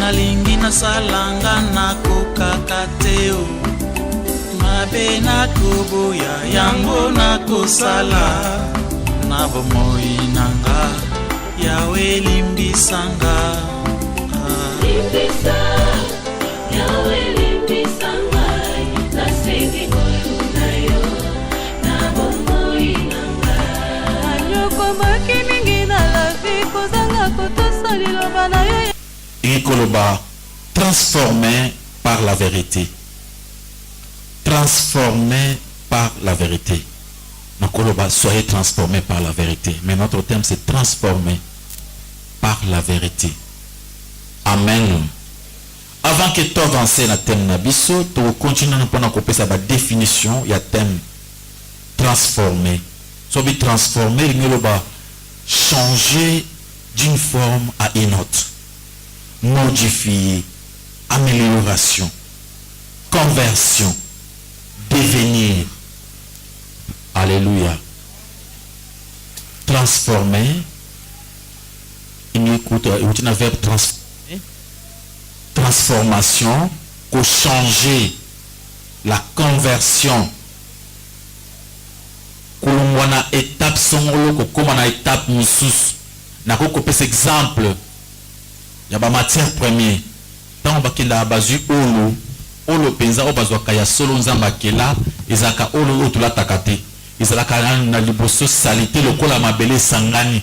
nalingi nasalanga nakokaka te o mabe nakoboya yango nakosala na bomoi nanga yawe limbisanga limbisa yawe limbisanga nasengi koluna yo na bomoi nanga anyoko maki mingi na la vie kozanga kotosa liloba na yo Ikoloba, transformé par la vérité. Transformé par la vérité. Nakoloba, soyez transformés par la vérité. Mais notre thème, c'est transformé par la vérité. Amen. Avant que tu avances dans le thème Nabiso, tu continues à couper sa définition. Il y a thème transformé. Soit transformé, il changer d'une forme à une autre. Modifier, amélioration, conversion, devenir. Alléluia. Transformer. Il écoute un verbe transformer. Transformation, pour changer, la conversion. Pour une étape songolo, comme une étape moussous. N'a pas coupé cet exemple. Il y a ma matière première. Tant on va bazu olo penza o bazwa kaya solo nzamba kela ezaka olo otula takate ezalaka na liboso salité lokola mabele sangani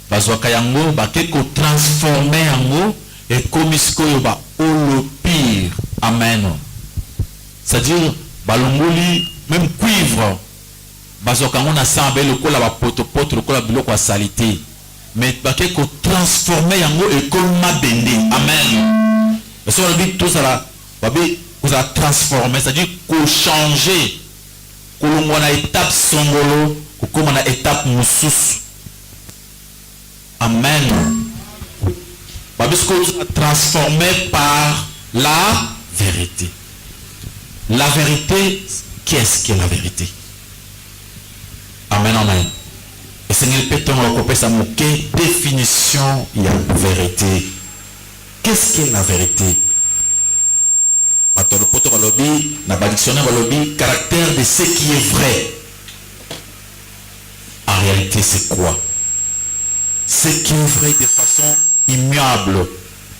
bazwa kaya ngo bake ko transformer yango et comme sikoyo ba olo pire. Amen. C'est-à-dire balongoli même cuivre bazwa kango na sambe lokola ba poto lokola biloko ya salité. Mais bake ko transformer yango et comme mabende. Amen. Et ça veut dire tout ça vous a transformé, c'est-à-dire qu'on changer, qu'on a étape songolo, qu'on a étape moussous. Amen. Parce qu'on a transformé par la vérité. La vérité, qu'est-ce que la vérité? Amen, amen. Et Seigneur, peut-on couper sa moquée définition, il y a une vérité. Qu'est-ce que la vérité? Caractère de ce qui est vrai. En réalité, c'est quoi? Ce qui est vrai de façon immuable,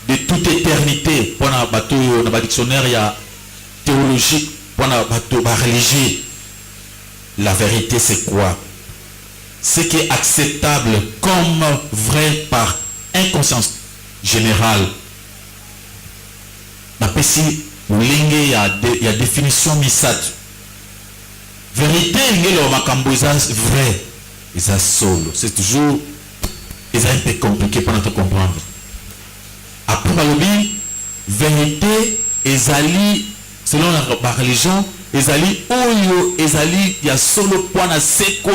de toute éternité. Pour le dictionnaire, il y a théologique, pour la religion. La vérité, c'est quoi? Ce qui est acceptable comme vrai par inconscience générale. Il y a définition misat. Vérité, il y a vrai. C'est solo. C'est toujours un peu compliqué pour nous comprendre. Après, vérité, selon la religion, oyo, il y a solo point na seko.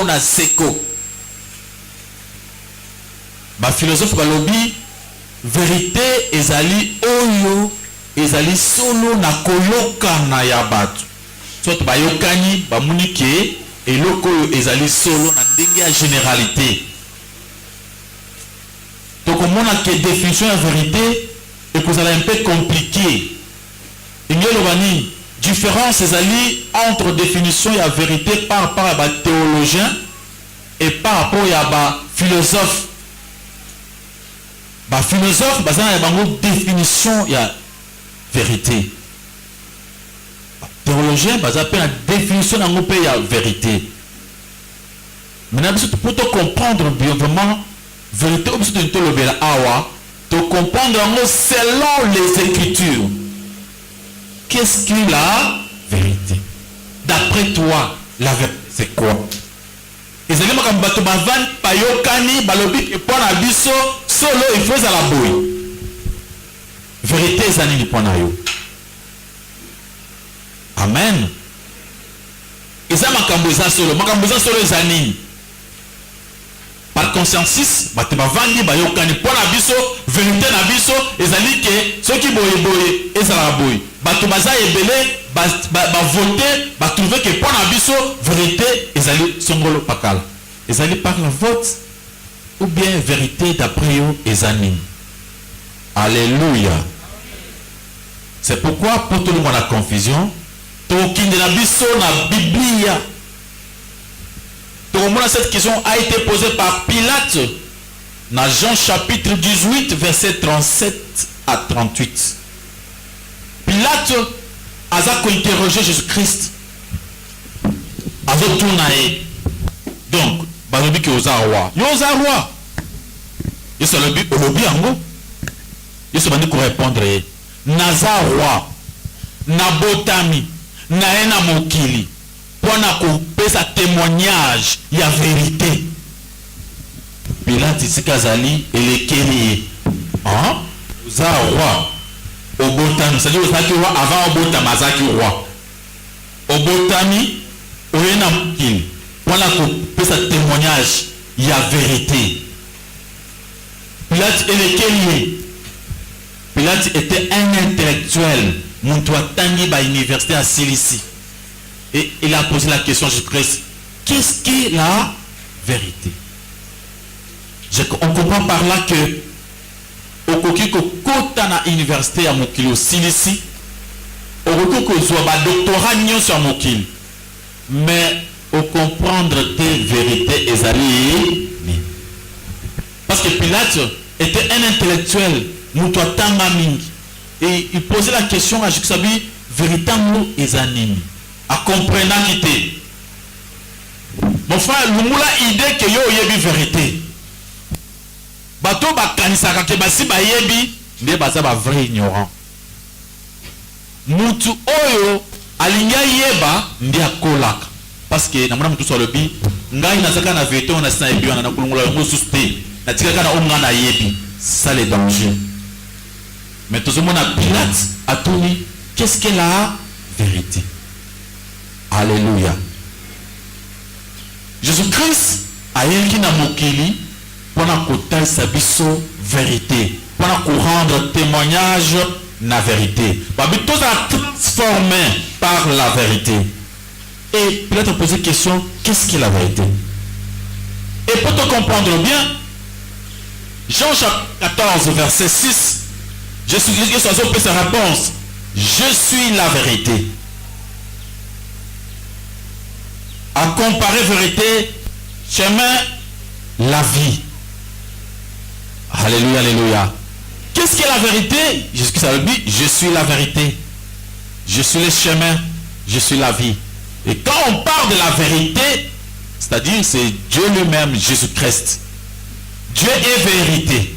Ma philosophe balobi, vérité, oyo. Ezali solo na koyoka na yabatu. Soit bayokani bamunike eloko ezali solo na ndenge ya généralité. Donc on a que définition de vérité et que ça est un peu compliqué. Il y a une différence ezali entre définition de vérité par rapport à théologien et par rapport à philosophe. Philosophe bazana ya bango définition ya vérité. Théologien, bah, ça la définition d'un pays de vérité. Maintenant, pour te comprendre bien vraiment, vérité, te comprendre selon les Écritures. Qu'est-ce que la vérité? D'après toi, la vérité, c'est quoi? Et c'est comme bato bavan payokani balobi et pour la biso solo il faut à la boue. Vérité zanini ponayo. Amen. Et ça makambo solo zanini. Par consensus, bate bavandi bayokani pour la biso vérité na biso ezali ke soki boye ezala boye. Bato baza ebele ba voter, ba trouver que pour la biso vérité ezali songolo pakala. Ezali par la vote ou bien vérité d'après yo ezani. Alléluia. C'est pourquoi, pour tout le monde la confusion, cette question a été posée par Pilate dans Jean chapitre 18, verset 37 à 38. Pilate a interrogé Jésus-Christ. Donc, balobi ki oza roi. Yo oza roi. Yo se lobi ango. Yo se bandi ko répondre. Naza roi. Na botami. Na ena mokili. Pona ko pesa témoignage ya vérité. Pilate sikazali elekeli. Hein? Oza roi. Obotami. C'est-à-dire ozaki roi avant obotami azaki roi. Obotami oyena mokili. Voilà que ça témoignage, il y a vérité. Pilate Pilate était un intellectuel. Montoua Tangi à l'université à Cilicie. Et il a posé la question à Jésus-Christ. Qu'est-ce qu'est la vérité? On comprend par là que au Kokiko Kota na université à Mokili Cilicie, au Kokiko Zoaba doctorat sur Mokili. Mais au comprendre tes vérités ezali. Parce que Pilate était un intellectuel, et il posait la question à Jésus-Christ, véritablement ezanimi, à comprendre qui mon frère, l'umula idée que yo yebi vérité. Bato ba kanisaka ke basi ba yebi, nde baza ba vrai ignorant. Mutu oyo alinga yeba ndi akolaka. Parce que na mwana mutu so lobi ngai nazaka na vérité on a sina yebi on a kulungula ngo susté na tika kana onga na yebi. Ça le danger. Mais tout le monde a Pilate a tout dit qu'est-ce que la vérité? Alléluia. Jésus-Christ a yéki na mokili pour na kotai sabiso vérité, pour na rendre témoignage na vérité. Babi tout a transformé par la vérité. Et Pilate a posé la question, qu'est-ce qui est la vérité? Et pour te comprendre bien, Jean chapitre 14, verset 6, Jésus-Christ a posé sa réponse. Je suis la vérité. À comparer vérité, chemin, la vie. Alléluia, alléluia. Qu'est-ce qu'est la vérité? Jésus-Christ a dit, je suis la vérité. Je suis le chemin, je suis la vie. Et quand on parle de la vérité, c'est-à-dire c'est Dieu lui-même, Jésus-Christ. Dieu est vérité.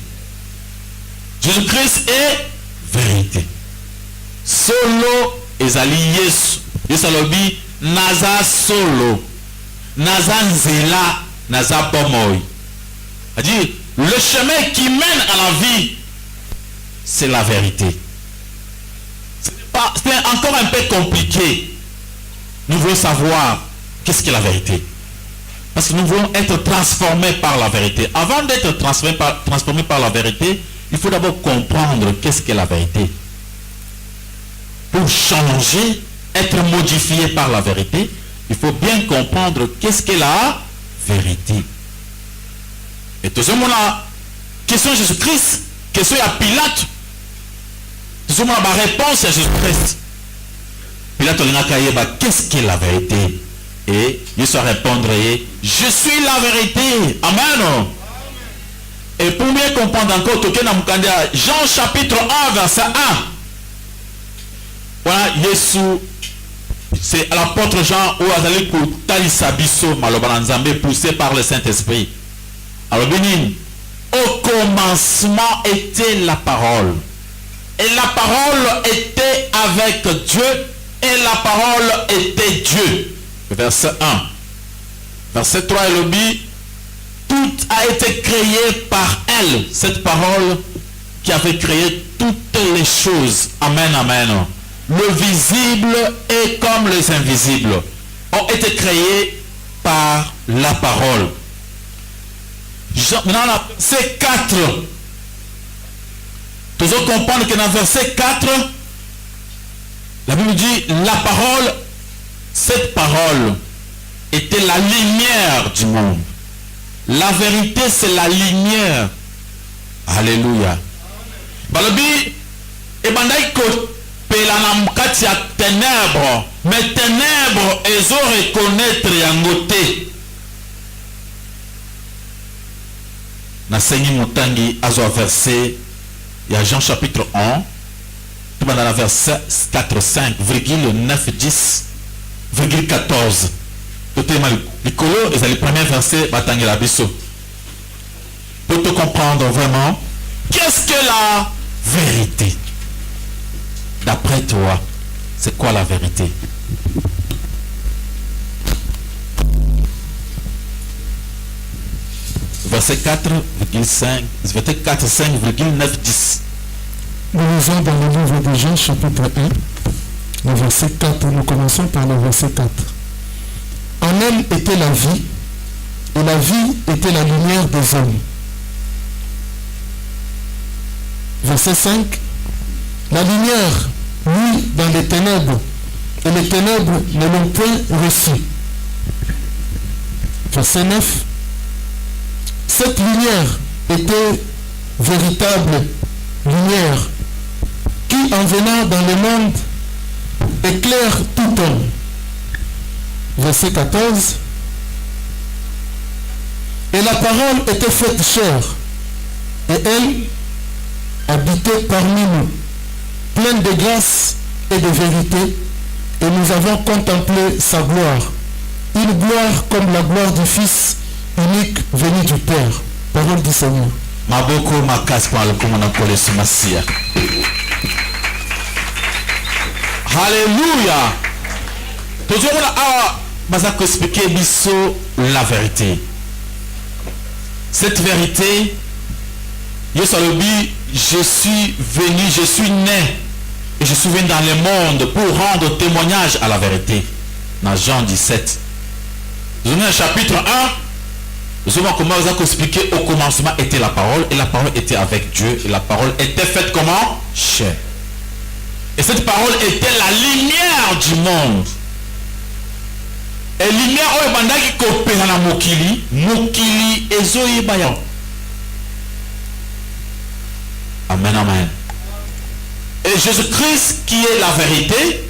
Jésus-Christ est vérité. Solo ezali Yesu. Yesu alobi naza solo. Naza nzela, naza bomoi. C'est-à-dire le chemin qui mène à la vie, c'est la vérité. C'est encore un peu compliqué. Nous voulons savoir qu'est-ce qu'est la vérité. Parce que nous voulons être transformés par la vérité. Avant d'être transformés par la vérité, il faut d'abord comprendre qu'est-ce qu'est la vérité. Pour changer, être modifié par la vérité, il faut bien comprendre qu'est-ce qu'est la vérité. Et tout ce monde a question à Jésus-Christ, question à Pilate. Tout ce monde a ma réponse à Jésus-Christ. Pilate a qu'est-ce qu'est la vérité? Et il se répondrait, je suis la vérité. Amen. Et pour mieux comprendre encore, Jean chapitre 1, verset 1. Voilà, Jésus, c'est l'apôtre Jean où Azali Koutali Sabiso, Malobanzambe, poussé par le Saint-Esprit. Alors, bénin, au commencement était la parole. Et la parole était avec Dieu. Et la parole était Dieu. Verset 1. Verset 3, il dit, tout a été créé par elle. Cette parole qui avait créé toutes les choses. Amen, amen. Le visible et comme les invisibles ont été créés par la parole. Maintenant, verset 4. Tous autres comprendre que dans verset 4, la Bible dit, la parole, cette parole était la lumière du monde. La vérité, c'est la lumière. Alléluia. balobi ebandaki kopela na kati ya ténèbre, mais ténèbre ezo reconnaître yango te. Nasengi motangi azo verset ya Jean chapitre 1 tout dans la verset 4 5 virgule 9 10 virgule 14 tout est mal likolo et c'est le premier verset batangi la biso pour te comprendre vraiment qu'est-ce que la vérité d'après toi. C'est quoi la vérité? Verset 4,5, verset 4, 5,9, 10. Nous lisons dans le livre de Jean, chapitre 1, le verset 4. Nous commençons par le verset 4. En elle était la vie, et la vie était la lumière des hommes. Verset 5. La lumière luit dans les ténèbres, et les ténèbres ne l'ont point reçue. Verset 9. Cette lumière était véritable lumière qui, en venant dans le monde, éclaire tout homme. Verset 14. Et la parole était faite chair, et elle habitait parmi nous, pleine de grâce et de vérité, et nous avons contemplé sa gloire, une gloire comme la gloire du Fils unique venu du Père. Parole du Seigneur. Maboko makasi kwa lukumu na polisi masia. Alléluia. Toujours awa bazako expliquer biso la vérité. Cette vérité, Yesu alobi, je suis venu, je suis né et je suis venu dans le monde pour rendre témoignage à la vérité. Dans Jean 17. Nous sommes au chapitre 1. Nous avons comment vous expliquer au commencement était la parole et la parole était avec Dieu et la parole était faite comment? Chair. Et cette parole était la lumière du monde. Et lumière oyo bandaki kopesa na mokili, mokili ezoyeba yango. Amen, amen. Et Jésus-Christ qui est la vérité,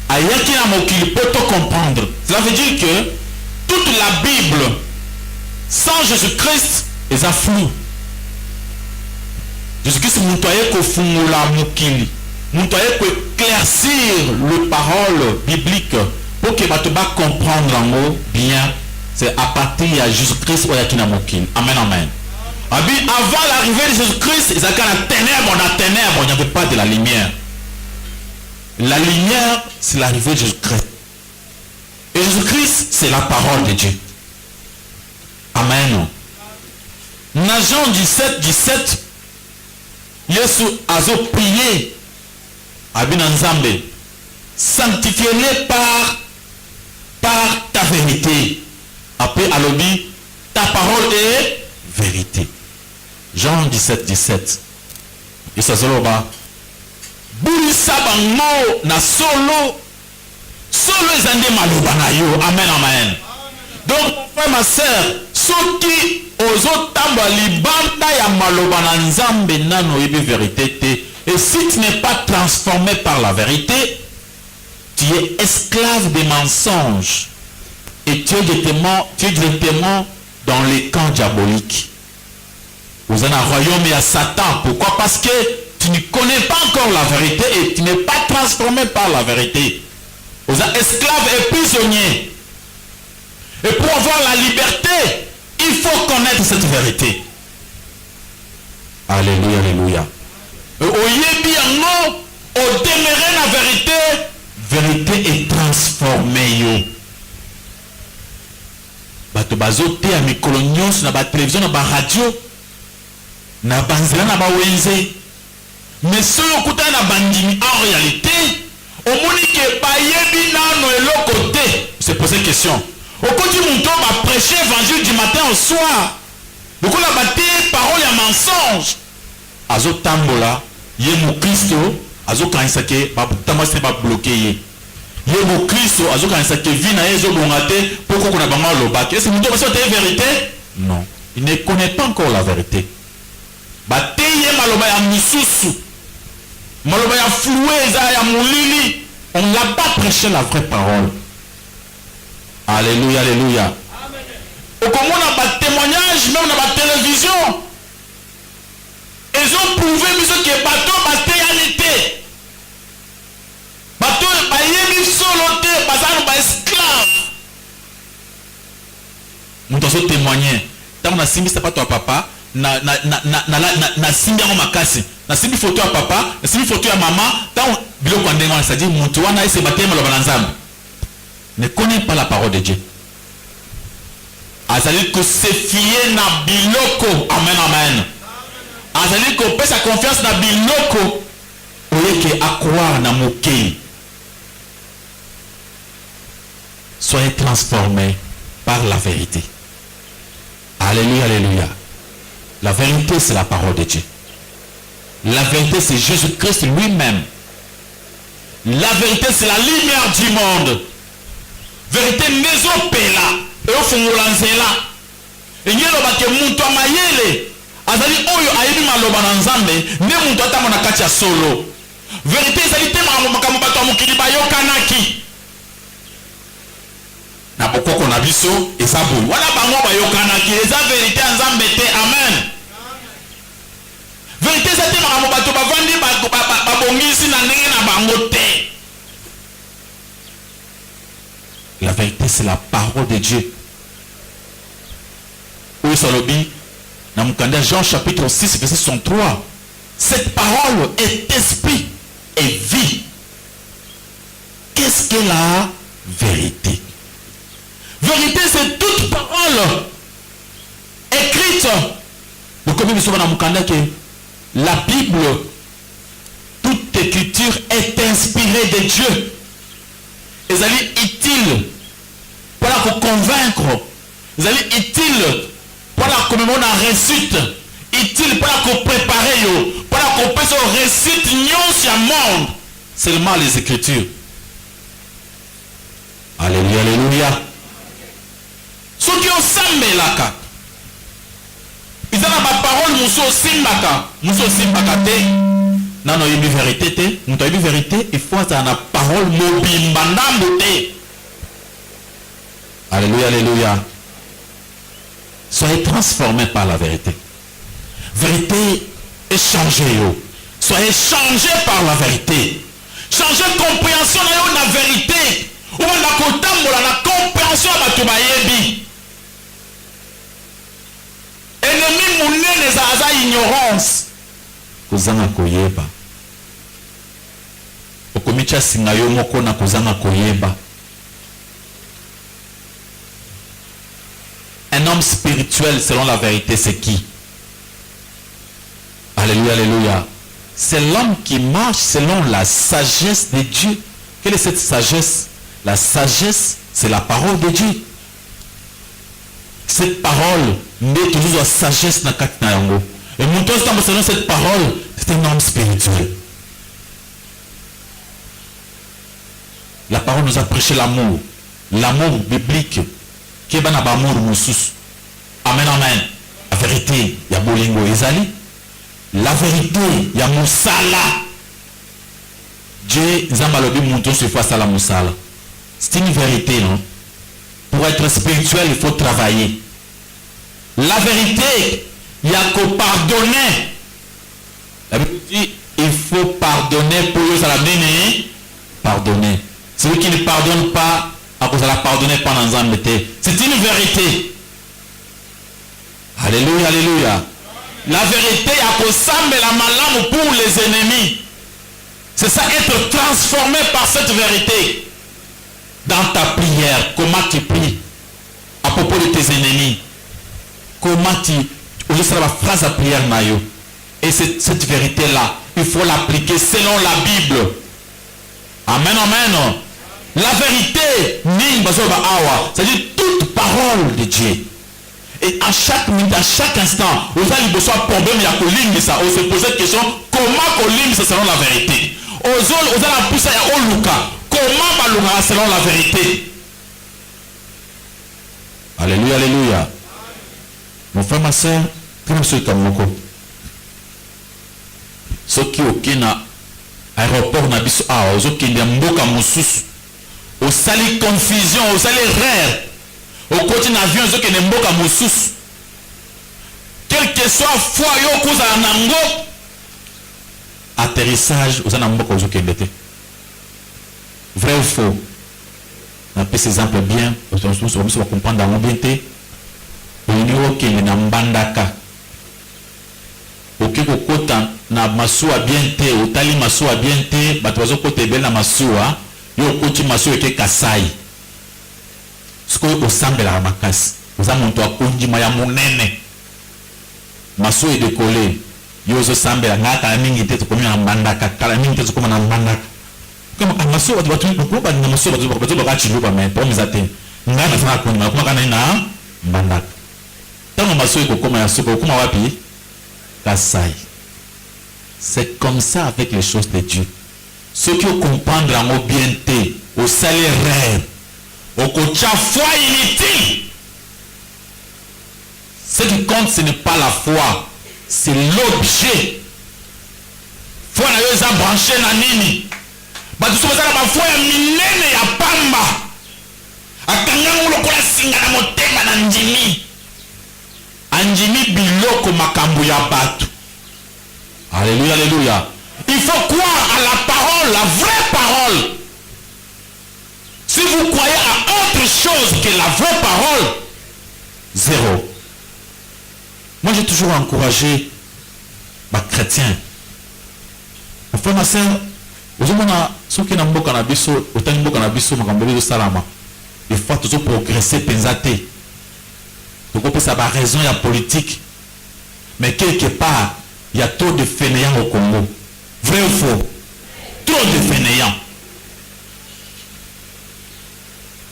ayaki na mokili pour te comprendre. Cela veut dire que toute la Bible sans Jésus-Christ est à flou. Jésus-Christ moutoye ko fungula mokili, moutoye ko éclaircir le parole biblique pour que batuba comprendre en mot bien. C'est à partir de Jésus-Christ oyaki na mokili. Amen, amen. Avant l'arrivée de Jésus-Christ, ils avaient la ténèbre, il n'y avait pas de la lumière. La lumière, c'est l'arrivée de Jésus-Christ. Et Jésus-Christ, c'est la parole de Dieu. Amen. Dans Jean 17, 17, Yesu a prié à Binanzambe, sanctifie-les par ta vérité. Après, alobi, ta parole est vérité. Jean 17, 17. Et ça zoloba. Bulisa bango na solo ezande maloba na yo. Amen, amen. Donc, mon frère, ma soeur, ceux qui osent tamba libanda ya maloba na nzambe nano yebi vérité te. Et si tu n'es pas transformé par la vérité, tu es esclave des mensonges. Et tu es directement dans les camps diaboliques. Vous êtes un royaume et à Satan. Pourquoi? Parce que tu ne connais pas encore la vérité et tu n'es pas transformé par la vérité. Vous êtes esclaves et prisonniers. Et pour avoir la liberté, il faut connaître cette vérité. Alléluia, alléluia. Oyebi yango, au demeurer la vérité, vérité est transformée yo. Bato bazote ya mikolo nyonso na ba télévision na ba radio na banzela na ba wenze. Mais ceux qui ont na bandimi en réalité, au monique bayebi nano eloko te. C'est poser une question. Au côté mon temps va prêcher évangile du matin au soir. Donc on a battu parole et mensonge. Azo tambola, yé mo Christo, azo kanisake, ba tamase ba bloqué yé. Yé mo Christo, azo kanisake vina yezo bongate, pourquoi qu'on a bango lobaki. Est-ce que mon temps va sortir vérité? Non. Il ne connaît pas encore la vérité. Bateye maloba ya misusu maloba ya floué eza ya molili. On n'a pas prêché la vraie parole. Alléluia, alléluia. Au comment on a pas témoignage, même dans la télévision. Ils ont prouvé que bateau est réalité. Bateau est pas soloté, bateau est esclave. Nous devons témoigner. Tant on a simbi c'est pas toi papa, na simbi en makasi. Na simbi photo à papa, na simbi photo à maman. Tant bilo kwa ndengo ça dit mutu wana ese batema lo banzambe. Ne connaît pas la parole de Dieu. Azali que se fier na biloko. Amen, amen. Azali que pèse sa confiance na biloko. Oye que à croire na mokei. Soyez transformés par la vérité. Alléluia, alléluia. La vérité, c'est la parole de Dieu. La vérité, c'est Jésus-Christ lui-même. La vérité, c'est la lumière du monde. Vérité, maison pela. Et au fond, lanzela. Et n'y a pas que muntu amayele. Azali oyo ayebi maloba na nzambe. Ne muntu ata mona kati ya solo. Vérité, ezali te makambo bato mokili bayokanaki. Na pokoko na biso eza boye. Wana bango bayokanaki eza vérité ya nzambe te. Amen. Vérité eza te makambo bato bavandi babongisi na ndenge na bango te. La vérité, c'est la parole de Dieu. Oui, Salobi, dans Jean chapitre 6, verset 63. Cette parole est esprit et vie. Qu'est-ce que la vérité? Vérité, c'est toute parole écrite. Donc, comme nous sommes dans que la Bible, toute écriture est inspirée de Dieu. Ils allaient utile pour la convaincre. Ils allaient utile pour la commémorer la réussite. Utile pour la préparer. Pour la compétition réussite. N'y monde. Seulement les Écritures. Alléluia, alléluia. Ceux qui ont semé la carte. Ils ont la parole. Mousso simbaka. Mousso simbaka te. Non, non, il y a une vérité. Nous avons une vérité. Il faut avoir la parole mobile. Alléluia, alléluia. Soyez transformés par la vérité. Vérité, échangez. Soyez changés par la vérité. Changez compréhension de la vérité. Ou la compréhension de la vérité. Ennemi moune les aza ignorance. Kozanga koyeba. Okomicha singayo moko na kozanga koyeba. Un homme spirituel selon la vérité, c'est qui? Alléluia, alléluia. C'est l'homme qui marche selon la sagesse de Dieu. Quelle est cette sagesse? La sagesse, c'est la parole de Dieu. Cette parole n'est toujours la sagesse na katina yango. Et mon tour, selon cette parole, c'est un homme spirituel. La parole nous a prêché l'amour. L'amour biblique. Qui est l'amour moussous. Amen, amen. La vérité, il y a Bolingo Ezali. La vérité, il y a Moussala. Dieu, Zambalobi Mouton se face à la Moussala. C'est une vérité, non? Pour être spirituel, il faut travailler. La vérité, il y a qu'au pardonner. La Bible dit, il faut pardonner pour eux à la mener. Pardonner. Celui qui ne pardonne pas, à cause de la pardonner pendant un an. C'est une vérité. Alléluia, alléluia. La vérité, il y a qu'au sambe la malame pour les ennemis. C'est ça, être transformé par cette vérité. Dans ta prière, comment tu pries à propos de tes ennemis? Comment tu... C'est la phrase à prière nayo. Et cette vérité-là, il faut l'appliquer selon la Bible. Amen, amen. La vérité, c'est-à-dire toute parole de Dieu. Et à chaque minute, à chaque instant, vous avez besoin de problème, il y a que ligne ça. On se pose cette question, comment qu'on ligne ça selon la vérité? Aux autres, vous allez pousser à Oluka. Comment va selon la vérité? Alléluia, alléluia. Mon frère, ma soeur, comment c'est comme soki okina aéroport na biso awa ozokende mboka mosusu osali confusion osali erreur okoti na avion ozokende mboka mosusu quel que soit fois yo okozala nango atterrissage oza na mboka ozokende te vrai ou faux napesa exemple bien biso bacomprendre yango bien te olingi okende na mbandaka okoki kokota na masuwa bien te otali masuwa bien te bato bazokota ebele na masuwa yo okoti masuwa eke Kasai sikoyo osambelaka makasi oza moto akondima ya monene masuwa edekole yo ozosambela ngaa kala mingi te tokomi na mbandaka kala mingi te tokoma na mbandaka masuwa bato masuwa bato bakachiluka me problème eza te ngai nasana kondima nakomaka nai na mbandaka ntango masuwa ekokoma ya suka okoma wapi Kasai. C'est comme ça avec les choses de Dieu. Ceux qui comprennent la mot bien au salaire rêve, au coach foi inutile. Ce qui compte, ce n'est pas la foi, c'est l'objet. Foi n'a pas branché na nini. Bah tu sais pas la foi ya minene ya pamba. Akanga lokola singa na motema na ndimi. Anjimi biloko makambo ya batu. Alléluia, alléluia. Il faut croire à la parole, la vraie parole. Si vous croyez à autre chose que la vraie parole, zéro. Moi j'ai toujours encouragé les chrétiens. Enfin ma sœur, vous avez ceux qui n'ont pas de autant de cannabis, de salama. Il faut toujours progresser, penser. Donc on peut savoir raison, il y a politique. Mais quelque part, il y a trop de fainéants au Congo. Vrai ou faux? Trop de fainéants.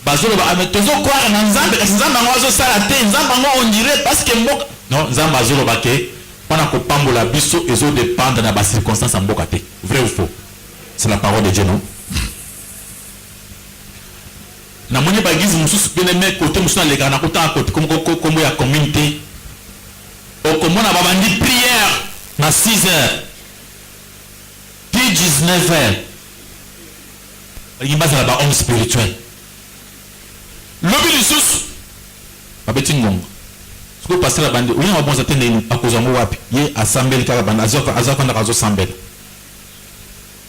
Bazolo ba mais toujours croire dans Nzambe, Nzambe ngozo salate, Nzambe on dirait parce que mboka. Non, Nzambe bazolo ba ke pendant que pambola biso ezo dépendre na ba circonstances en mboka te. Vrai ou faux? C'est la parole de Dieu, non? Na moni ba gizi mususu bien aimé côté mususu na lega na kota côté comme ya communauté. Au komona ba bandi prière na 6h. Puis 19h. Il base là-bas homme spirituel. Lobi lisusu babeti ngongo. Siko passer la bande, oya bonza tende ni akozamo wapi? Ye assemble kala bande azoka na kazo sambela.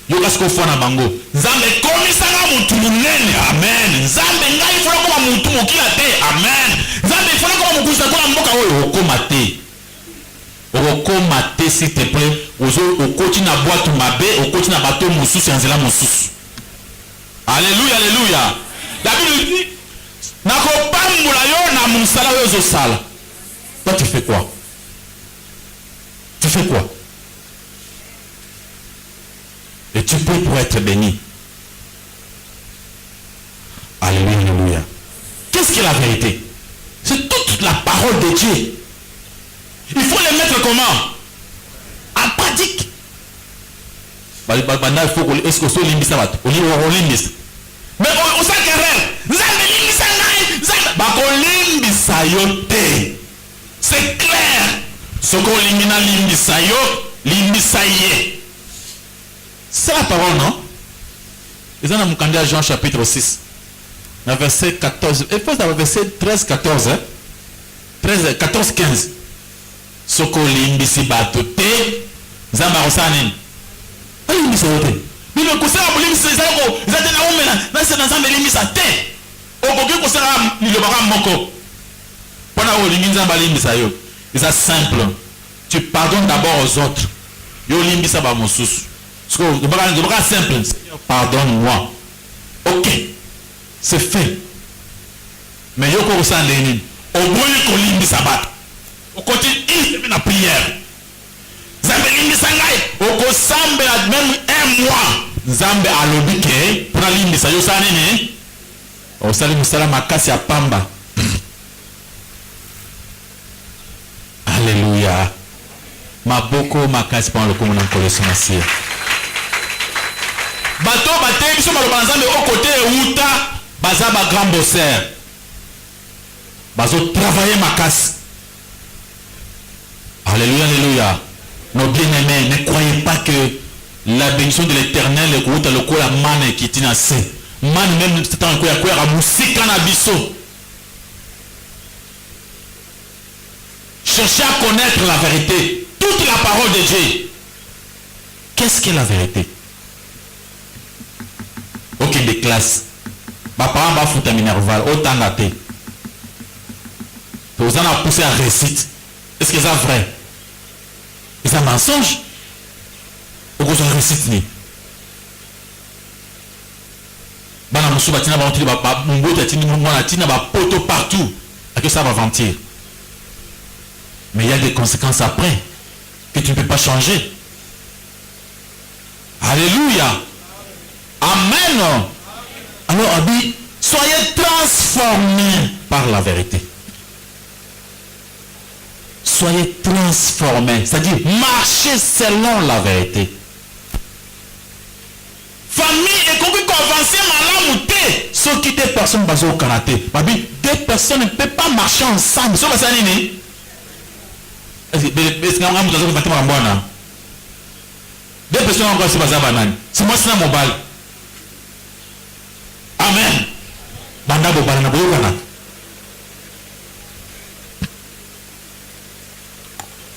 Yo kasiko fona bango. Nzambe komisanga mutu munene. Amen. Nzambe ngai fona koma mutu mokila te. Amen. Nzambe fona koma mukusa kwa mboka oyo okoma te. Okoma te s'il te plaît. Ozo okoti na boîte mabe, okoti na bateau mususu nzela mususu. Alléluia, alléluia. La Bible dit nakopambola yo na musala yo zo sala. Toi tu fais quoi? Tu fais quoi? Et tu peux pour être béni. Alléluia, alléluia. Qu'est-ce que la vérité? C'est toute la parole de Dieu. Il faut les mettre comment? En pratique. Il faut que est-ce que ça limbisa bato? Mais on s'en querelle. Nzambe limbisa ngai, nzambe bakolimbisa yo te. C'est clair. Ce qu'on limina limbisa yo, limbisa ye. C'est la parole, non? Ils ont un Jean chapitre 6. Verset 14. Et puis dans le verset 13, 14. 13, 14, 15. Soko limbisi bato te. Zamba rosanin. Ayi limbisa yo te. Bino kusema bulimbisa zako. Zate na umena. Nasi na zamba limbisa te. Okoki kusema nilobaka moko. Pona olingi nzamba limbisa yo. C'est simple. Tu pardonnes d'abord aux autres. Yo limbisa ba mosusu. C'est simple. Pardonne-moi. Ok. C'est fait. Mais yo ko sa ndeni. Oboyi ko limbisa bato. Au continue la prière. Nzambe limbisa ngai. Oko sambe même un mois. Nzambe alobi ke pour limbisa yo sa nini? O sali musala makasi ya pamba. Alléluia. Maboko makasi pa lokomo na koleso na sia. Bato bate biso maloba nzambe au côté uta baza ba grand bosseur. Bazo travailler makasi. Alléluia, alléluia. Nos bien-aimés, ne croyez pas que la bénédiction de l'Éternel est route à le la manne qui est assez. Man même c'est un quoi à musika na biso. Cherchez à connaître la vérité. Toute la parole de Dieu. Qu'est-ce qu'est la vérité? Ok, des classes. Ma parent va foutre à minerval. Autant d'athée. Vous en avez poussé à récite. Est-ce que c'est vrai? C'est un mensonge? Ou vous en récite ni? Bana musu batina ba ontili ba mungota tini mungona tina ba poto partout. À que ça va mentir. Mais il y a des conséquences après que tu ne peux pas changer. Alléluia. Amen. Alors, Abi, soyez transformés par la vérité. Soyez transformés. C'est-à-dire, marchez selon la vérité. Famille et qu'on avancer malamu te. Ceux qui des personnes basées au karaté. Abi, deux personnes ne peuvent pas marcher ensemble. C'est ça, nini? Deux personnes encore se basent à banane. C'est moi c'est mon bal. Amen. Banda bo banana bo kana.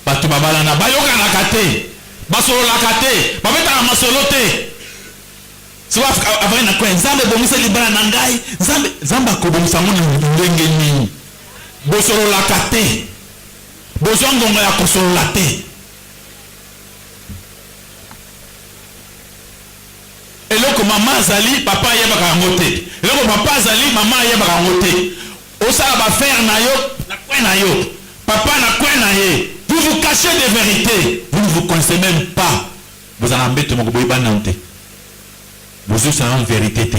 Batu babalana ba yoka na kate. Basolo la kate. Ba beta na masolote. C'est avant na quoi nzambe bomisa libana na ngai. Nzamba ko bomisa ngona ndenge nini. Bosolo la kate. Bozongo ya kosolola te. Eloko mama azali papa yebaka yango te. Eloko papa azali mama yebaka yango te. Osala ba faire na yo na kwen na yo. Papa na kwen na ye. Vous vous cachez des vérités. Vous ne vous connaissez même pas. Vous en embêtez mon boy banante. Vous êtes en vérité te.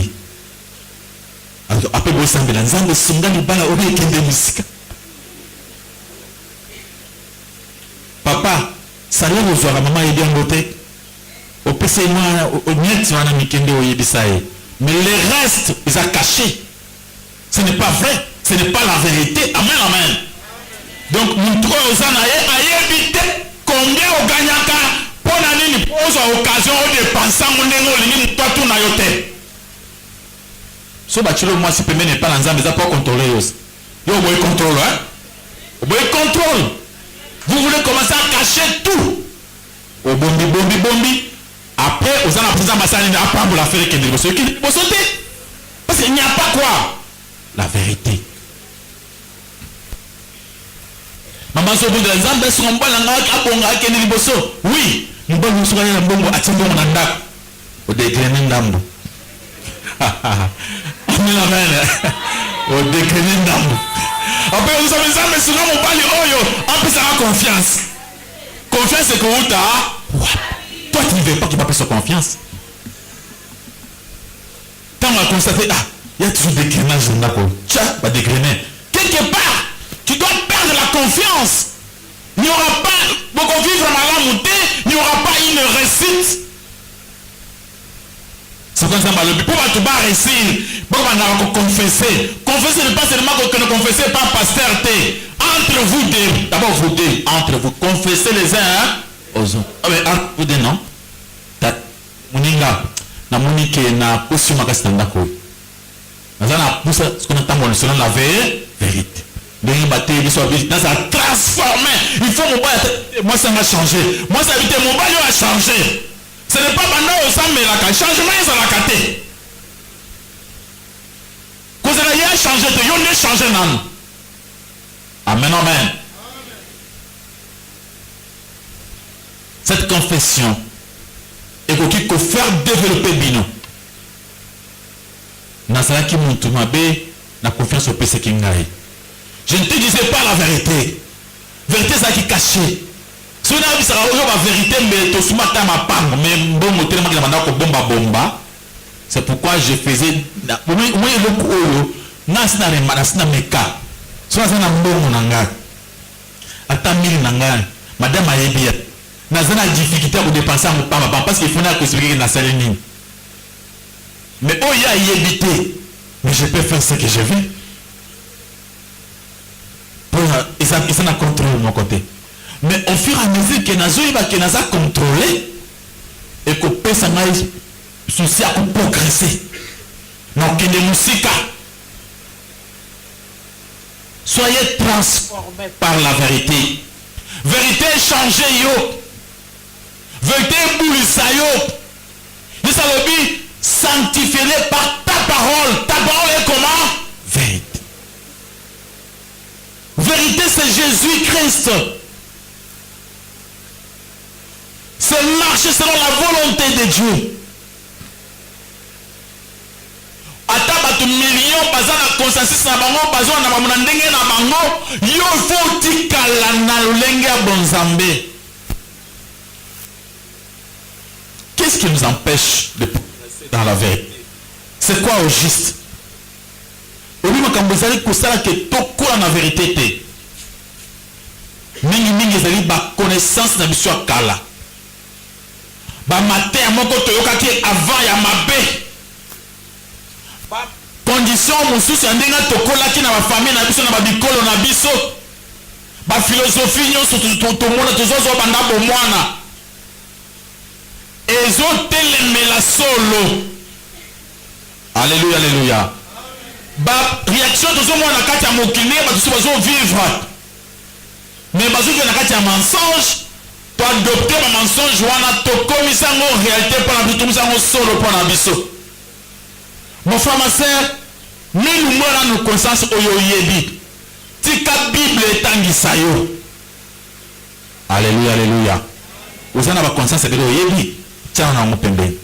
Alors après vous semblez dans nzambe singa libala obi kende musika. Papa, salaire aux oies, maman est bien notée. Au PC, au net, tu vas en mikende au yebisaye. Mais le reste, ils ont caché. Ce n'est pas vrai. Ce n'est pas la vérité. Amen, amen. Donc, nous trouvons aux anaïs à éviter combien au gagnaka pour l'année, pose occasion de dépenser mon négo, toi tout nayote. Ce bâtiment, moi, si peut-être n'est pas dans un mais ça pas contrôler. Yo, vous contrôle, hein? Vous contrôle. Vous voulez commencer à cacher tout. Au bombi. Après, aux gens président Massani n'a pas pour la faire qu'il faut sauter. Parce qu'il n'y a pas quoi? La vérité. Maman se dit, les gens sont pas là, oui, nous allons nous soigner un bon à Timbo Nanda. Au décrément d'Ambo. Amen. Au décrément d'Ambo. Après, vous savez ça, mais souvent, on parle on peut savoir confiance. Confiance, c'est que vous t'as. Toi, tu ne veux pas qu'il m'appelle sur confiance. Quand on a constaté, il y a toujours des grainages dans la peau. Tiens, pas des grainages. Quelque part, tu dois perdre la confiance. Il n'y aura pas, beaucoup vivre à la montée, il n'y aura pas une réussite. C'est comme ça, le pour tu vas réussir, pour confesser. Confesser n'est pas seulement que ne confessez pas pasteur T. Entre vous deux, d'abord vous deux, entre vous, confessez les uns aux autres. Ah mais entre vous deux, non? Moninga, na monique na posi makasi na ndako. Naza na poussa ce qu'on entend bon selon la vérité. Ndenge baté biso bi dans ça transformer. Il faut moi ça m'a changé. Moi ça vite mon bail a changé. Ce n'est pas maintenant au sang mais la changement est à la caté. Cause la y a changé de yo ne changer nan. Amen amen. Cette confession et qu'il faut faire développer bino. Nasala ki muntu mabe na confiance au PC kingai. Je ne te disais pas la vérité. Vérité ça qui cachée. Si on a vu ça la vérité mais to sumata ma pang mais bon motel ma na ko bomba. C'est pourquoi je faisais moi le ko nasna re manasna meka. So ça na mbongo nanga. Ata mili nanga. Madame ayebia. Nazana difficulté pour dépenser mon papa parce qu'il faut que je na saline. Mais oh il y a évité. Mais je peux faire ce que je veux. Et ça n'a contrôle de mon côté. Mais au fur et à mesure que nazoyiba que naza contrôlé et que pesa ngai souci à progresser. Donc de musika. Soyez transformés par la vérité. Vérité changée yo. Vérité boulissa yo. Nous allons sanctifiez-les par ta parole. Ta parole est comment? Vérité. Vérité, c'est Jésus-Christ. C'est marcher selon la volonté de Dieu. Ata batu million baza na consensus na bango bazo na bamuna ndenge na bango yo faut tikala na lolenge ya bonzambe. Qu'est-ce qui nous empêche de progresser dans la vérité? C'est quoi au juste? Obi makambo ezali kosala ke tokola na vérité te. Mingi ezali ba connaissance na biso ya kala. Ba matin moko toyokaki avant ya mabe. Ba condition mosusu ya ndenge tokolaki na ba famille na biso na ba bikolo na biso. Ba philosophie nyonso tomona tozozwa banda bomwana. Ezotelemela solo. Alléluia, alléluia. Ba réaction tozomona na kati ya mokili bato bazo vivre. Mais bazo na kati ya mensonge. To adopter ba mensonge wana to komisa ngo réalité pour la bitumisa ngo solo pour la biso. Mon frère, ma sœur, nous mona nous conscience oyo yebi. Tika Bible etangisa yo. Alléluia, alléluia. Vous avez la conscience de yebi. Tiens, on a mon pembé.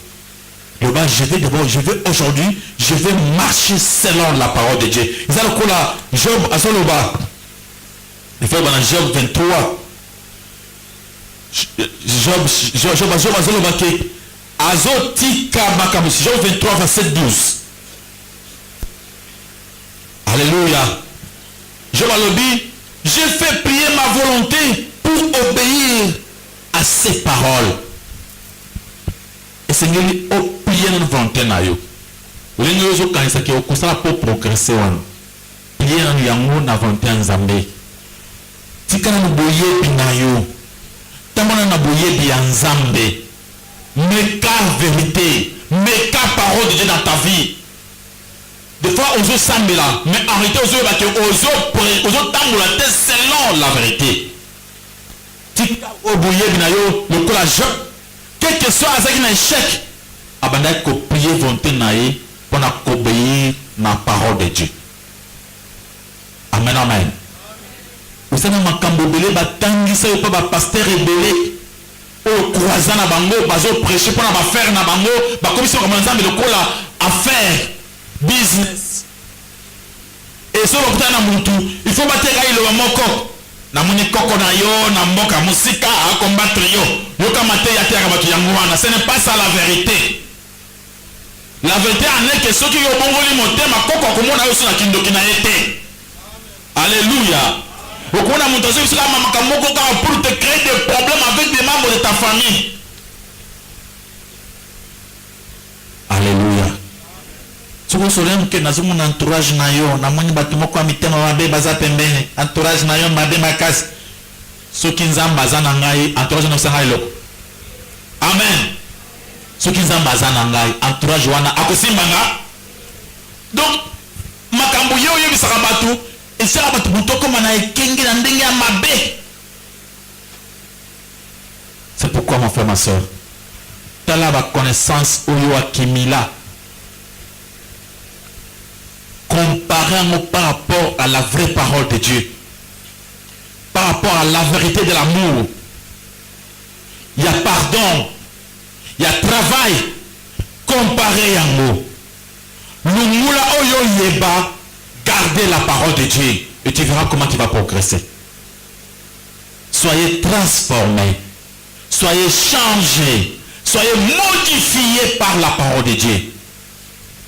Je vais aujourd'hui, je vais marcher selon la parole de Dieu. Ils ont le là, Job, Azoloba. Il fait dans Job 23. Job, Azoloba qui Azotika Makamusi. Job 23, verset 12. Alléluia. Job Alobi, j'ai fait prier ma volonté pour obéir à ses paroles. Et c'est ngeli oplier na volonté na yo. Olingi ozo kanisa ke okosala pour progresser wana. Prier na yango na volonté nzambe. Tikana na boyebi na yo. Tamona na boyebi ya nzambe. Meka vérité, meka parole de Dieu dans ta vie. Des fois ozo sambela, mais en réalité ozo ba ke ozo tambola te selon la vérité. Tika oboyebi na yo le courage. Quel que soit un échec, abandonne que prier volonté naïe pour obéir la parole de Dieu. Amen, amen. Vous savez, ma cambobélé, batangi, ça y pas pasteur rebelle. Au croisant na bango, bazo prêcher pour na faire na bango, ba commission comme ensemble le cola affaire, business. Et ça l'obtient na muntu, il faut battre le moko. Na moni koko na yo na mboka musika a combattre yo yoka mate ya terre batu yango wana. Ce n'est pas ça la vérité. La vérité en est que ceux qui ont bongoli motema koko komona yo na kindoki na été. Alléluia. Okona muntazo bisika mama moko ka pour te créer des problèmes avec des membres de ta famille. Alléluia. Soki solem ke nazo mon entourage na yo na moni bato moko mitema mabe baza pembeni entourage na yo mabe makasi soki nzamba aza na ngai entourage na sanga eloko. Amen. Soki nzamba aza na ngai entourage wana akosimbanga. Donc makambo yo yebisaka bato esala bato mutoko mana ekenge na ndenge ya mabe. C'est pourquoi mon frère ma soeur tala ba connaissance oyo akimila comparant par rapport à la vraie parole de Dieu, par rapport à la vérité de l'amour. Il y a pardon, il y a travail, comparé à nous. Nous moula oyo yeba, gardez la parole de Dieu et tu verras comment tu vas progresser. Soyez transformés, soyez changés, soyez modifiés par la parole de Dieu.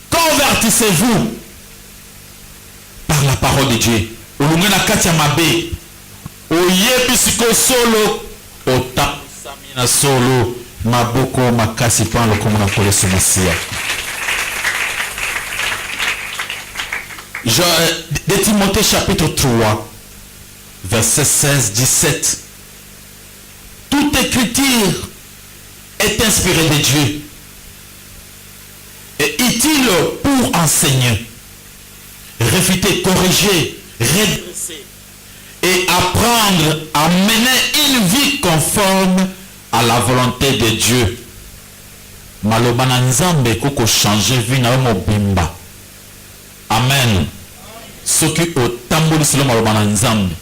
Convertissez-vous par la parole de Dieu. Olungena katia mabe. Oyebisiko solo. Otasamina solo. Maboko makasi pan le komona kole somasia. De Timothée chapitre 3 verset 16-17. écriture est inspirée de Dieu et utile pour enseigner, réfuter, corriger, redresser et apprendre à mener une vie conforme à la volonté de Dieu. Maloba na nzambe koko changer vie na mobimba. Amen. Soki otamboli silo maloba na nzambe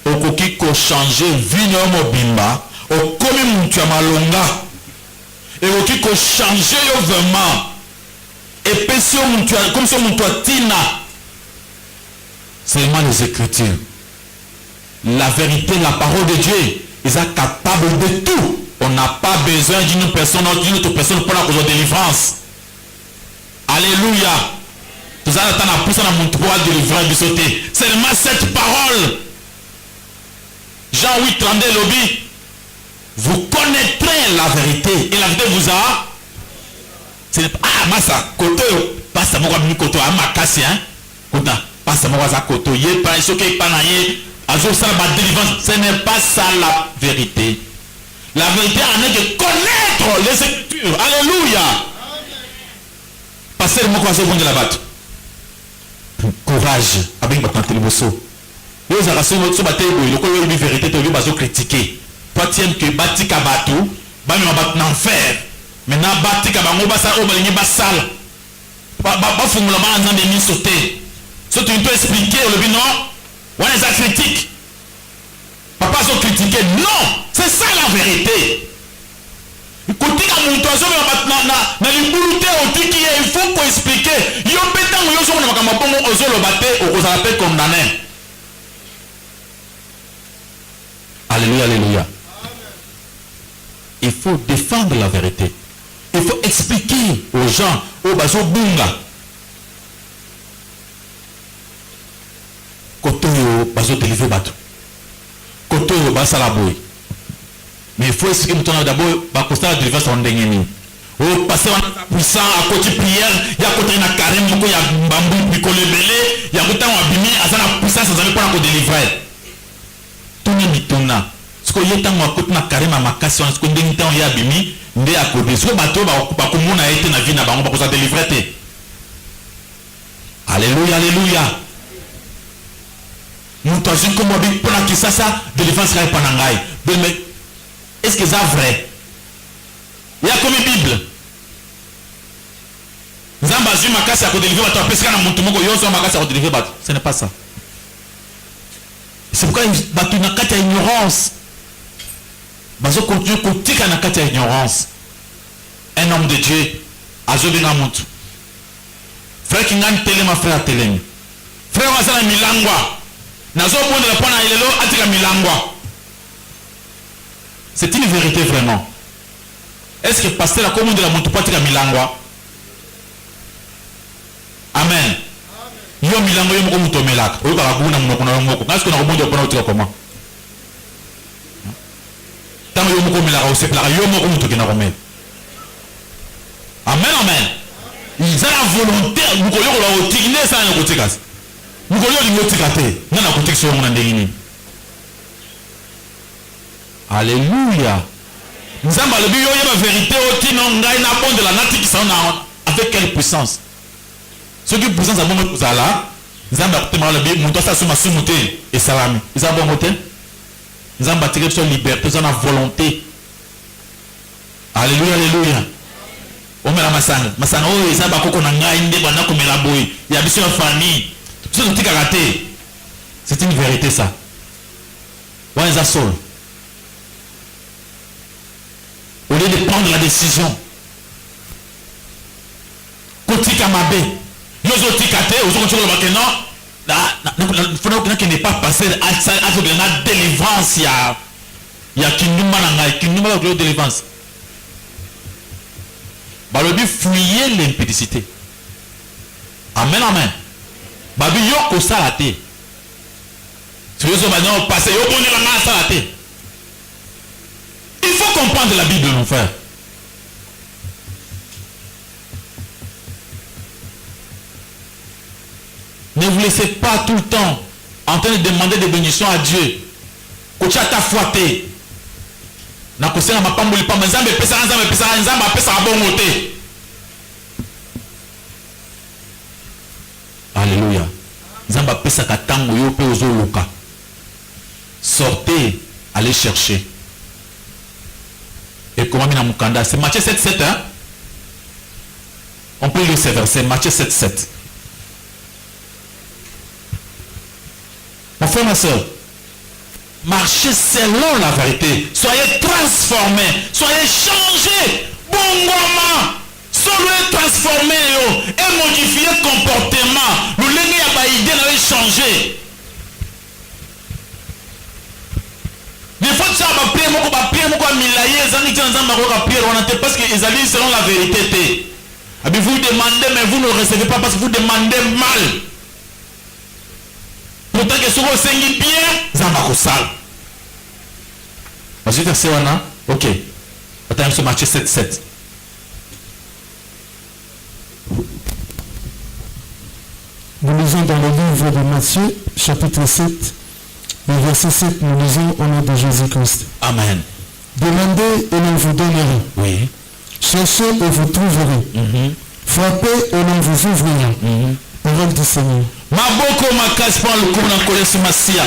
okoki ko changer vie na mobimba okomi mutu ya malonga okoki ko changer yo vraiment epesi yo mutu comme so mutu atina. Seulement les Écritures, la vérité, la parole de Dieu, ils sont capables de tout. On n'a pas besoin d'une personne ou d'une autre personne pour la cause de délivrance. Alléluia. Tout ça, seulement cette parole. Jean 8, 32, lobby. Vous connaîtrez la vérité. Et la vérité vous a. Ah, massa, koto, passe à moi, koto, à ma casse, hein. Kota, passe à moi, koto, yé, pas, ce qui est pas naïe. Ce n'est pas ça la vérité. La vérité en est de connaître les Écritures. Alléluia. Passez le mot quoi de la batte. Courage. Avec ma tante Liboso. Vous avez reçu votre bataille. Le coup de vérité, tu vas critiquer. Toi, tiens que bâti kabatou, bâti en enfer. Maintenant, bâti kabango, basa, au baligné, basal. Pas fumula, pas en train de sauter. Ce que tu peux expliquer, le bino. On les a critiqués. Papa sont critiqués. Non, c'est ça la vérité. Il faut qu'on explique. Alléluia, alléluia. Il faut défendre la vérité. Il faut expliquer aux gens, au baso bunga. Koto yo bazo délivrer bateau. Koto yo basa la boy. Mais il faut expliquer maintenant d'abord ba constat de délivrance en dengeni. O passer en puissant à côté prière, il y a côté na carême, il y a bambou picolé belé, il y a côté en abimi, à la puissance ça pas pour délivrer. Tuni mituna. Ce que yeta mo côté na carême à makasi on ce que ndengi temps ya abimi, ndé à côté. Ce que bateau ba komona été na vie na bango ba ko délivrer té. Alléluia, alléluia. Nous t'avons comme on dit pour la kisasa délivrance là pas nangai. Mais est-ce que c'est vrai? Il y a comme une Bible. Zamba zu makasi à délivrer bateau parce que na muntu moko yoso makasi à délivrer bateau. Ce n'est pas ça. C'est pourquoi bateau na kati ya ignorance. Bazo continue kotika na kati ya ignorance. Un homme de Dieu azobenga muntu. Frère Kingan telema frère telemi. Frère wasala milangwa. C'est une vérité vraiment. Est-ce que pasteur la commune de la Montupatika Milangwa? Amen. Yo Milangwa yo moko mutomelaka. Oyo bakabuna munoko na moko. Est-ce que na remonte au pana comment? Tant yo moko milaka osepla yo moko mutoke na remel. Amen, amen. Ils ont la volonté moko yo la otigné ça na kotikas. Nous alléluia. Nous avons la vérité avec quelle puissance? Ce qui puissance à bon nous là, nous avons et salami. Nous avons bon hôtel. Nous avons bâti sur liberté, nous avons volonté. Alléluia, alléluia. On met la masana. Masana, oh, ils ont beaucoup il y a bien famille. C'est une vérité ça. Au lieu de prendre la décision, il n'est pas passé à la délivrance. Il y a qui délivrance. Fuyez l'impudicité. Amen, amen. Babi yoko salate. Il faut comprendre la Bible, mon frère. Ne vous laissez pas tout le temps en train de demander des bénédictions à Dieu. Kocha ta fouaté. na kosenga mapamboli pamba nzambe pesa nzambe apesa bongo te. Alléluia. Nzamba pesa katango yo pe ozoluka. Sortez, allez chercher. Et comment mina mukanda, c'est Matthieu 7:7 hein? On peut lire ces versets, Matthieu 7:7. Mon frère, ma soeur, marchez selon la vérité. Soyez transformés, soyez changés. Bongoma. Soyez transformés et modifiez le comportement. Nous l'avons pas idée d'aller changer. Des fois, tu as prié, parce qu'ils allaient selon la vérité. Vous demandez, mais vous ne recevez pas parce que vous demandez mal. Pourtant que ce que vous saignez bien, Zamba sale. Vas-y, verset 1. Ok. Attends, ce Matthieu 7:7. Nous lisons dans le livre de Matthieu, chapitre 7, le verset 7, nous lisons au nom de Jésus-Christ. Amen. Demandez et l'on vous donnera. Oui. Cherchez et vous trouverez. Frappez et l'on vous ouvrira. Parole du Seigneur. Maboko makasi pa lukumu na kolesi masia.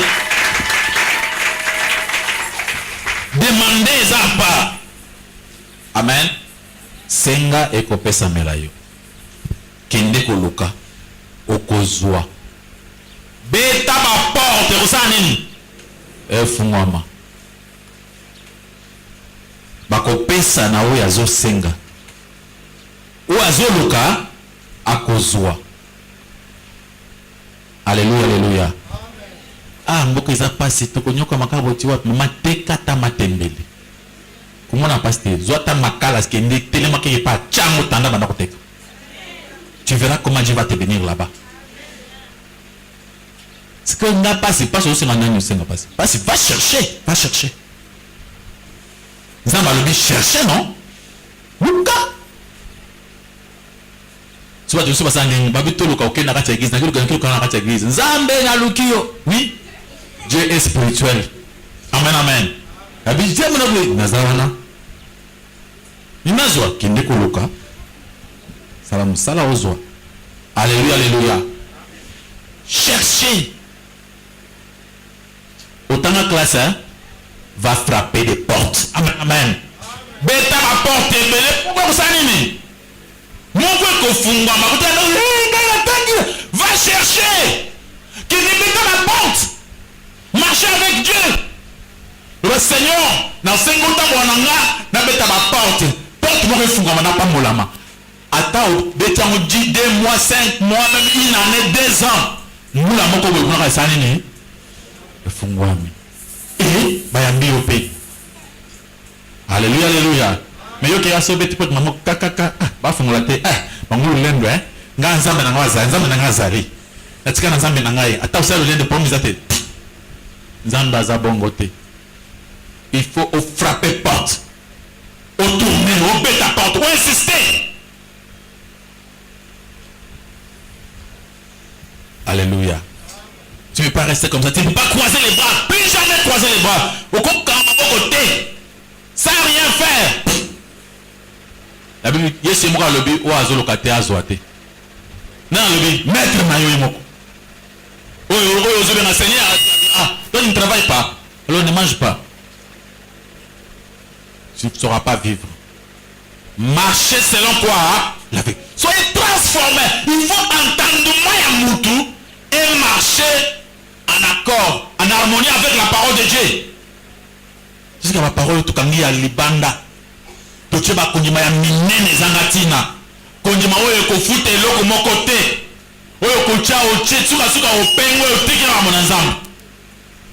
Demandez zapa. Amen. Senga ekopesa melayo. Kende koluka. Okozwa. Beta ba porte kosala nini? Efungwama. Bakopesa na oyo azosenga. Oyo azoluka akozwa. Alléluia, alléluia. Ah, mboka eza pasi tokonyoka makabo ti wapi mama teka ta matembele. Komona pasteur, zwata makala skende telema ke pa chango tanda bana koteka. Tu verras comment Dieu va te bénir là-bas. Ce que n'a pas c'est pas sur nani senga passe. Parce va chercher, va chercher. Zamba le chercher non? Luka. Tu vois, tu sais pas ça, babito luka ok na kati église, na kati église. Nzambe na lukio. Oui. Dieu est spirituel. Amen, amen. Abi Dieu mona bwe nazawana. Ninazwa kinde koluka. Salam sala ozwa. Alléluia, alléluia. Cherchez. Autant la classe hein, va frapper des portes. Amen, amen. Beta ma porte belé pourquoi vous s'animez? Mon frère kofunga ma va chercher. Qui ne met pas la porte. Marchez avec Dieu. Le Seigneur dans 5 ans na beta ma porte. Porte mo kofunga na pas molama. Attends, beta mo 10 2 mois 5 mois même une année 2 ans. Nous la moko bo na sa nini? Efungwami. Eh, bayambi ope. Alléluia, alléluia. Mais yo ki aso beti pot mamo kakaka ba fungula te bangulu lendo nga nzambe na ngaza nzambe na ngazali. Natika na nzambe na ngai ata usalo lendo promise ate. Nzambe aza bongo te. Il faut frapper porte. Au tourner, au bêta porte, au insister. Alléluia. Tu ne peux pas rester comme ça. Tu ne peux pas croiser les bras. Plus jamais croiser les bras. Au côté. Sans rien faire. La Bible dit, c'est moi le but, ou azo lokate azoate. Non, le but, maître mayo imoko. Oh, je vais m'enseigner. Ah, toi, tu ne travailles pas. Alors, ne mange pas. Tu ne sauras pas vivre. Marchez selon quoi? La vie. Soyez transformés. Il faut entendre moi à Moutou et marcher en accord, en harmonie avec la parole de Dieu. C'est que la parole tout comme à libanda. Tout ce que tu as minene zangatina. Konjima oyo ko fute loko mokote. Oyo ko cha o che tsuka suka o pengo o tiki na monanzam.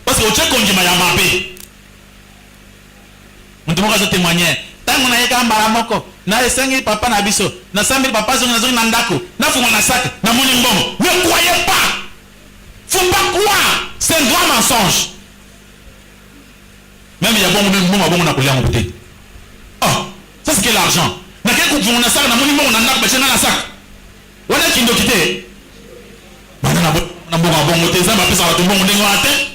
Parce que o che konjima ya mabe. Muntu moka zo témoigner. Tango na yeka mbara moko. Na esengi papa na biso. Na sambi papa zo na zo na ndako. Na funga na sac. Na moni mbongo. Ne croyez pas. Faut pas croire. C'est un grand mensonge. Même il y a bon na kolia ngote. Oh, ça c'est que l'argent. Na ke ku funga na sac na moni mbongo na ndako bachana na sac. Wana kindo kite. Bana na mbongo bongo te zamba pesa ba mbongo ndengo ate.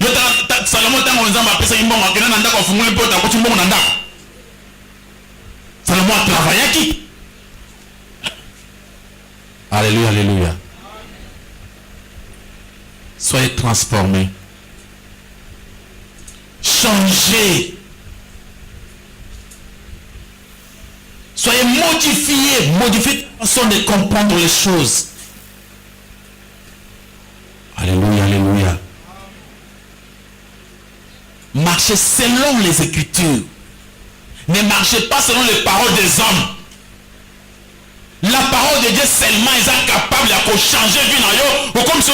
Yo ta Salomon tango nzamba pesa imbongo akena na ndako afungule poto akoti mbongo na ndako. Salomon a travaillé qui? Alléluia, alléluia. Soyez transformés. Changez. Soyez modifiés. Modifiez la façon de comprendre les choses. Alléluia, alléluia. Marchez selon les Écritures. Ne marchez pas selon les paroles des hommes. La parole de Dieu seulement est capable de changer vie dans yo. Comme ça,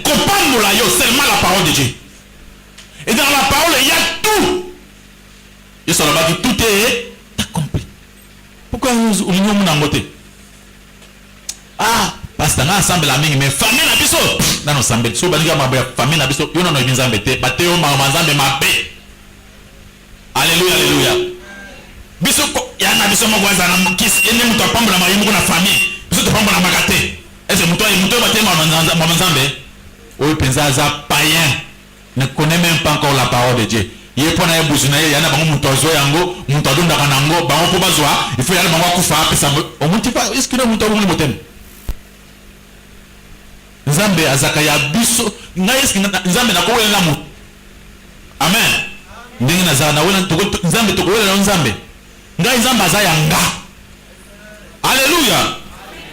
comprendre la yo seulement la parole de Dieu. Et dans la parole il y a tout. Et ça va dire tout est accompli. Pourquoi nous oublions mon côté? Ah, parce que dans ensemble la mingi mais famille na biso. Dans ensemble, so baniga ma famille na biso, yo non no binzambe te, bateo ma manzambe mabe. Alléluia, alléluia. Biso ya na biso mo gwaza na kisi ene muto apambola mayimu na famille. Biso to pambola makate. Est-ce que muto batema ma manzambe? Oyo penza za païen. Ne connaît même pas encore la parole de Dieu. Il est pour na buzuna ya na bango muto zo yango, muto donda kanango, bango ko bazwa, il faut y aller bango kufa pesa. O muti pas, est-ce que le muto ngoni motem? Nzambe azaka ya biso, ngai est-ce que nzambe na ko wela mu. Amen. Ndenge na za na wela nzambe to ko wela nzambe. Ngai nzambe aza yanga. Alléluia.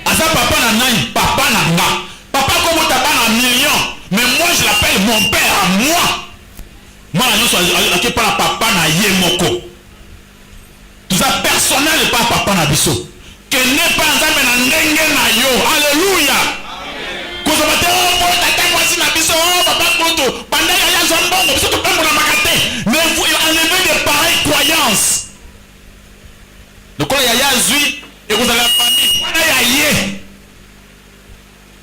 Aza papa na nani, papa na nga. Papa ko mota bana million. Mais moi je l'appelle mon père à moi. Moi je suis pas papa na yemoko. Tout ça personnel pas papa na biso. Que n'est pas nzambe na ndenge na yo. Alléluia. Ko so bate o mo tata mwasi na biso papa koto. Bandaka ya zombongo biso to pembo na makate. Mais vous enlevez de pareilles croyances. Donc quand il y a Yazui et vous avez la famille,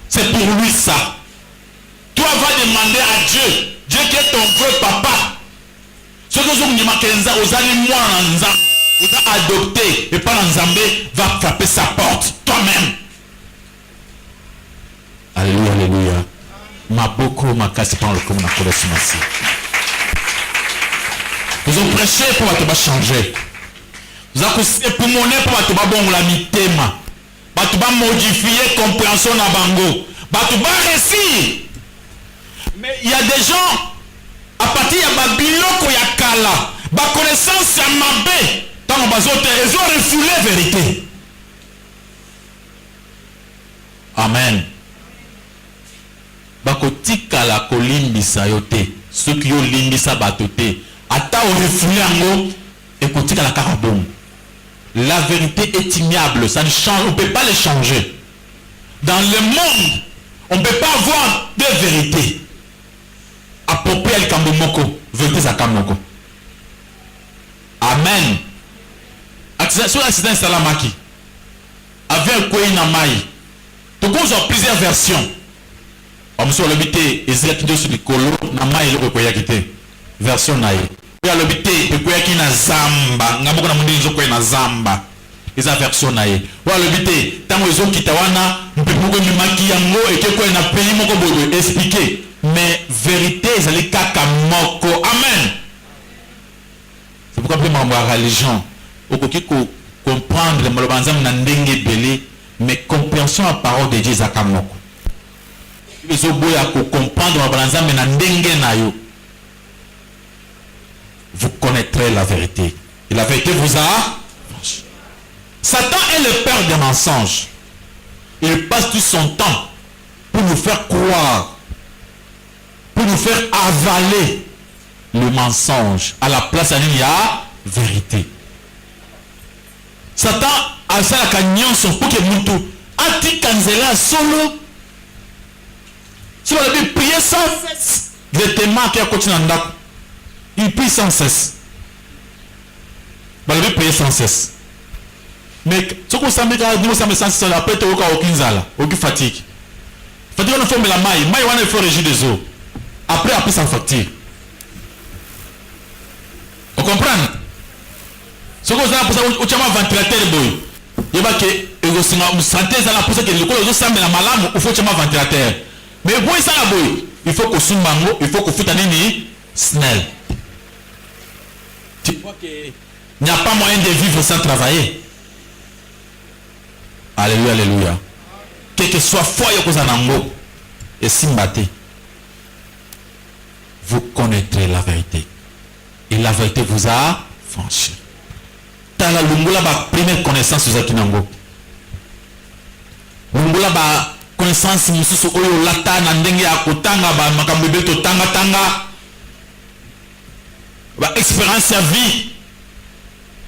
c'est pour lui ça. Toi va demander à Dieu, Dieu qui est ton vrai papa. Ce que vous me dites, vous allez moi en Nzambe, vous allez adopter et pas en Nzambe va frapper sa porte toi-même. Alléluia, alléluia. Ma beaucoup ma casse pas le comme on a collé ce matin. Nous avons prêché pour va changer. Nous avons pour monnaie pour va bon la mitema. Va modifier compréhension na bango. Va réussir. Mais il y a des gens, à partir de Babiloko ya Kala, ba connaissance ya mabe, tant bazote, ils ont refoulé la vérité. Amen. Bakotika la kolimbisa yote, ceux qui ont limbisa batote, ata au refoulé ango, ekotika la karabon. La vérité est immuable, ça ne change, on ne peut pas les changer. Dans le monde, on ne peut pas avoir deux vérités. Approprié al kambomoko, vérité za kamoko. Amen. Sur l'accident salamaki, avec quoi il n'a maï. Donc on a plusieurs versions. On me sur l'habité, Ezekiel qui doit sur le colo, n'a maï le quoi quitté. Version naïe. Il y a l'habité, le quoi qui n'a zamba, n'a beaucoup d'amour de quoi n'a zamba. Les version naïe. Ou à l'habité, tant qu'ils ont quitté wana, on peut beaucoup de maquillango et que quoi n'a payé mon combo expliquer. Mais vérité, c'est les kakamoko. Amen. C'est pourquoi la religion, au qui comprendre le malobanzam n'andenge belé, mais compréhension à parole de Dieu zakamoko. Il faut comprendre le malobanzam n'andenge nayo. Vous connaîtrez la vérité. Et la vérité vous a. Satan est le père des mensonges. Il passe tout son temps pour nous faire croire, pour nous faire avaler le mensonge. À la place, il y a vérité. Satan a ça la cagnon son pour que nous anti canzela solo. Si on a dit prier sans cesse, les témoins qui continuent en date, il prie sans cesse. On a prier sans cesse. Mais ce qu'on s'en met sans cesse, après tu n'as aucune zala, aucune fatigue. Fatigue on fait la maille, maille on fait régir des eaux. Après sans fatigue. On comprend? Ce qu'on a pour ça, on tient un ventilateur boy. Il y a que santé ça la pour ça que le corps de sang mais la malade, il faut tient un ventilateur. Mais boy ça la boy. il faut que sumbango, il faut que futa nini snell. Tu vois qu'il n'y a pas moyen de vivre sans travailler. Alléluia, alléluia. Quel que soit foi yoko zanango et simbate, vous connaîtrez la vérité. Et la vérité vous a franchi. Tala lungula ba première connaissance aux akinango. Lungula ba connaissance mususu oyo lata na ndenge ya kotanga ba makambo beto tanga tanga. Ba expérience ya vie.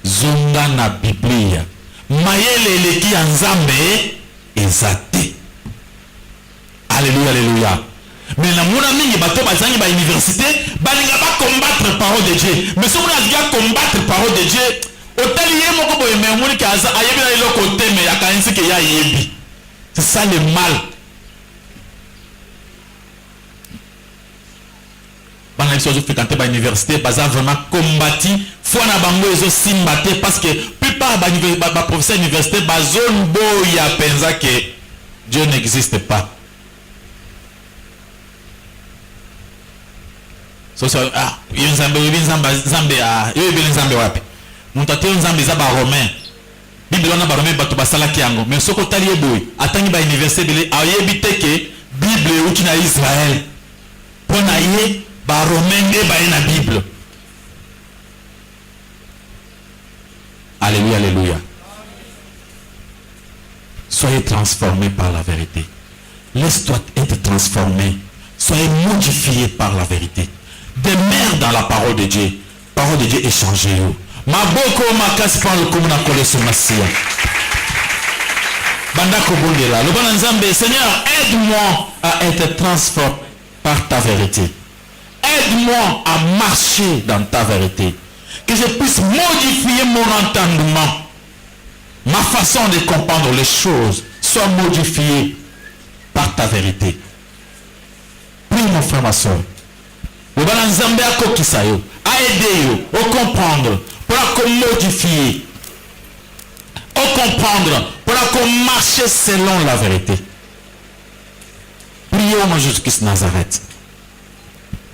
Zonga na Biblia. Mayele eleki ya Nzambe ezate. Alléluia, alléluia. Mais na mona mingi bato bazangi ba université balinga ba combattre parole de Dieu. Mais si on a dit combattre parole de Dieu, otali ye moko boye me moni kaza ayebi na ile côté mais akanisi ke ya yebi. C'est ça le mal. Bana biso zo fréquenter ba université baza vraiment combattu foi na bango ezo simbate parce que plupart ba professeur université ba zone boya penza que Dieu n'existe pas. So Nzambe wapi mutate Nzambe za ba romain Bible wana ba romain bato basala kiango mais soko tali eboy atangi ba université bele ayebi teke Bible uti na Israël pona ye ba romain nde ba na Bible. Alléluia, alléluia. Soyez transformés par la vérité. Laisse-toi être transformé. Soyez modifiés par la vérité. Demeure dans la parole de Dieu. Parole de Dieu échangée. Maboko makasi par le commun akole sur Massia. Bandako bondela. Le bon Nzambe, Seigneur, aide-moi à être transformé par ta vérité. Aide-moi à marcher dans ta vérité. Que je puisse modifier mon entendement. Ma façon de comprendre les choses soit modifiée par ta vérité. Prie mon frère, ma soeur. Le bon Nzambe akokisa yo, a aider yo, au comprendre, pour modifier, au comprendre, pour marcher selon la vérité. Priez au nom de Jésus-Christ Nazareth.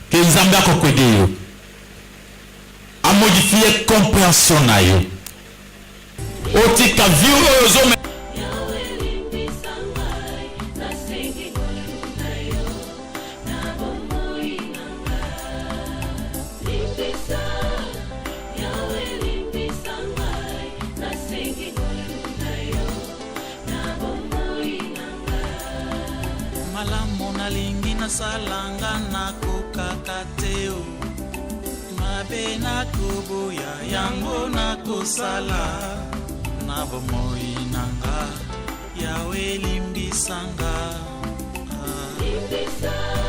Que Nzambe akokwede yo, a modifier compréhension na yo. Otika viu ozo malamu nalingi nasalanga nakokaka te o mabe nakoboya yango nakosala na bomoi nanga yawe limbisanga Limbisa